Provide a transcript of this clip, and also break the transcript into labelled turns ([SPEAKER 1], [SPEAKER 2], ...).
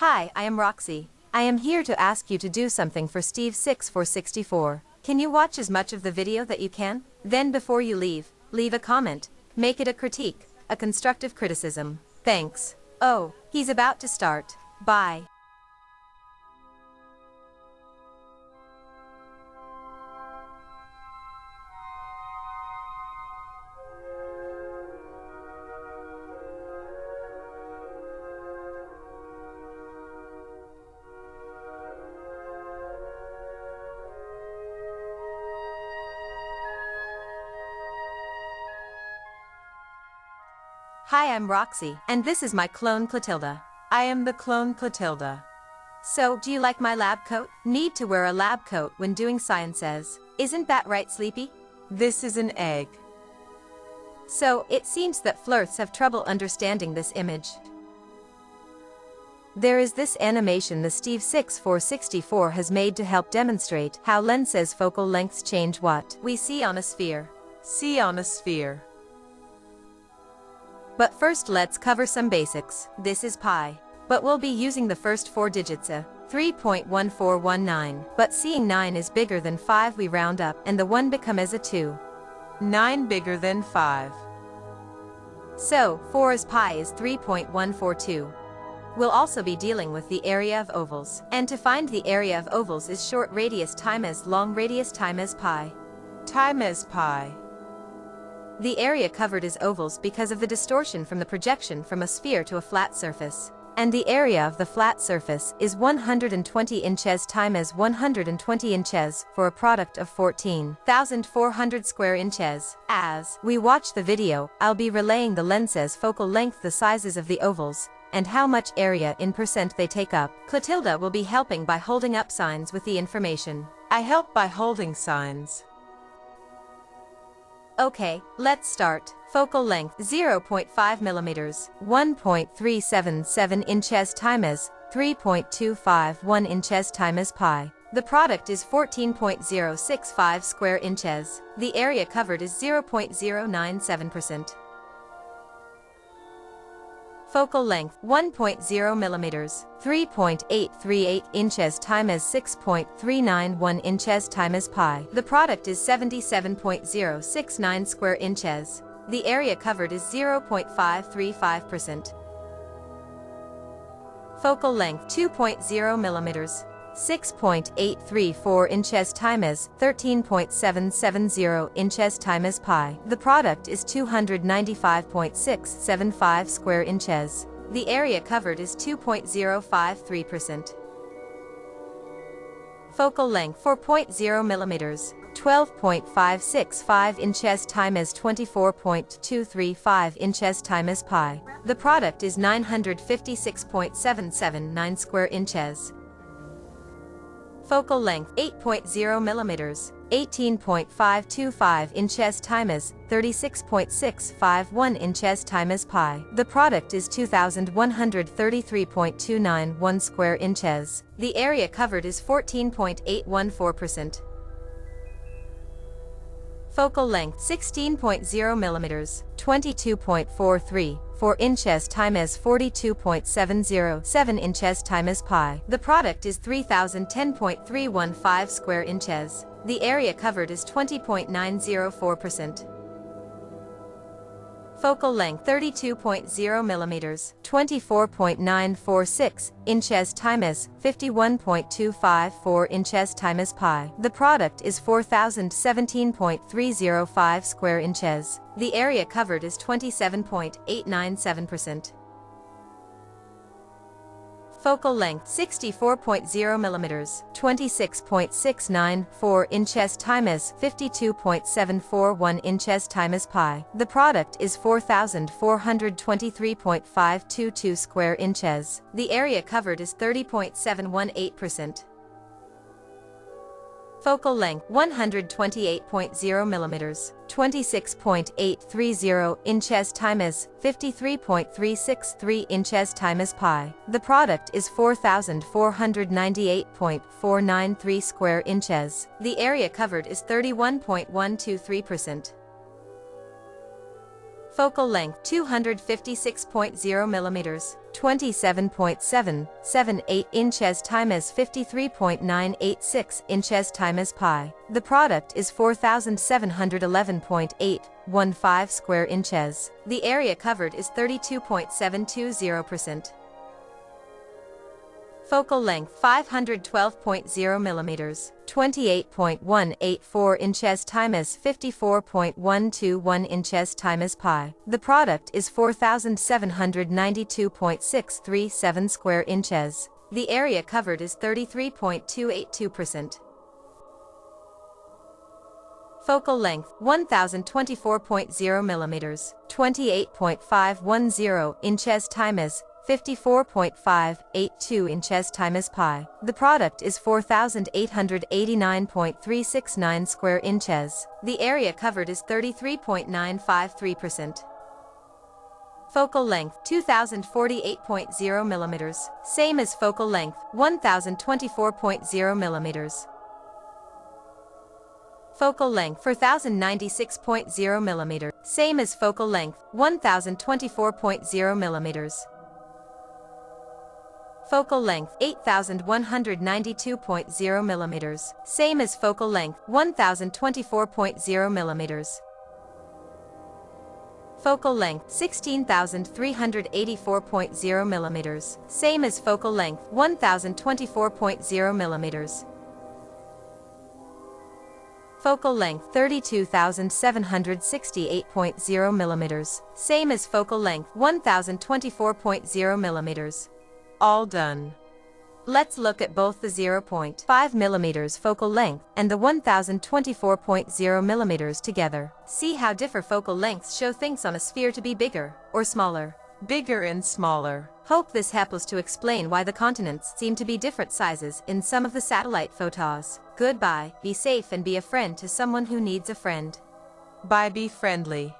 [SPEAKER 1] Hi, I am Roxy. I am here to ask you to do something for Steve 6464. Can you watch as much of the video that you can? Then before you leave a comment. Make it a critique, a constructive criticism. Thanks. Oh, he's about to start. Bye. Hi, I'm Roxy, and this is my clone Clotilda. I am the clone Clotilda. So, do you like my lab coat? Need to wear a lab coat when doing sciences. Isn't that right, Sleepy?
[SPEAKER 2] This is an egg.
[SPEAKER 1] So, it seems that Flerths have trouble understanding this image. There is this animation the Steve 6464 has made to help demonstrate how lenses focal lengths change what we see on a sphere.
[SPEAKER 2] See on a sphere.
[SPEAKER 1] But first let's cover some basics. This is pi. But we'll be using the first 4 digits a 3.1419. But seeing 9 is bigger than 5, we round up and the 1 become as a 2.
[SPEAKER 2] 9 bigger than 5.
[SPEAKER 1] So 4 as pi is 3.142. We'll also be dealing with the area of ovals. And to find the area of ovals is short radius times long radius times pi.
[SPEAKER 2] Times pi.
[SPEAKER 1] The area covered is ovals because of the distortion from the projection from a sphere to a flat surface. And the area of the flat surface is 120 inches times 120 inches for a product of 14,400 square inches. As we watch the video, I'll be relaying the lenses focal length, the sizes of the ovals, and how much area in percent they take up. Clotilda will be helping by holding up signs with the information.
[SPEAKER 2] I help by holding signs.
[SPEAKER 1] Okay, let's start. Focal length 0.5 millimeters, 1.377 inches times 3.251 inches times pi. The product is 14.065 square inches. The area covered is 0.097%. Focal length 1.0 millimeters, 3.838 inches times 6.391 inches times pi. The product is 77.069 square inches. The area covered is 0.535%. Focal length 2.0 millimeters, 6.834 inches times 13.770 inches times pi. The product is 295.675 square inches. The area covered is 2.053%. Focal length 4.0 millimeters, 12.565 inches times 24.235 inches times pi. The product is 956.779 square inches. Focal length 8.0 millimeters, 18.525 inches times 36.651 inches times pi. The product is 2133.291 square inches. The area covered is 14.814%. Focal length 16.0 millimeters, 22.434 inches times 42.707 inches times pi. The product is 3010.315 square inches. The area covered is 20.904%. Focal length 32.0 millimeters, 24.946 inches times 51.254 inches times pi. The product is 4017.305 square inches. The area covered is 27.897%. Focal length 64.0 millimeters, 26.694 inches times 52.741 inches times pi. The product is 4423.522 square inches. The area covered is 30.718%. Focal length 128.0 millimeters, 26.830 inches times 53.363 inches times pi. The product is 4498.493 square inches. The area covered is 31.123%. Focal length 256.0 millimeters, 27.778 inches times 53.986 inches times pi. The product is 4,711.815 square inches. The area covered is 32.720%. Focal length 512.0 millimeters, 28.184 inches times 54.121 inches times pi. The product is 4,792.637 square inches. The area covered is 33.282%. Focal length 1024.0 millimeters, 28.510 inches times 54.582 inches times pi. The product is 4,889.369 square inches. The area covered is 33.953%. Focal length 2048.0 millimeters, same as focal length 1024.0 millimeters. Focal length 4096.0 millimeters, same as focal length 1024.0 millimeters. Focal length 8192.0 millimeters, same as focal length 1024.0 millimeters. Focal length 16384.0 millimeters, same as focal length 1024.0 millimeters. Focal length 32768.0 millimeters, same as focal length 1024.0 millimeters.
[SPEAKER 2] All done.
[SPEAKER 1] Let's look at both the 0.5 mm focal length and the 1024.0 mm together. See how different focal lengths show things on a sphere to be bigger or smaller.
[SPEAKER 2] Bigger and smaller.
[SPEAKER 1] Hope this helps to explain why the continents seem to be different sizes in some of the satellite photos. Goodbye, be safe and be a friend to someone who needs a friend.
[SPEAKER 2] Bye, be friendly.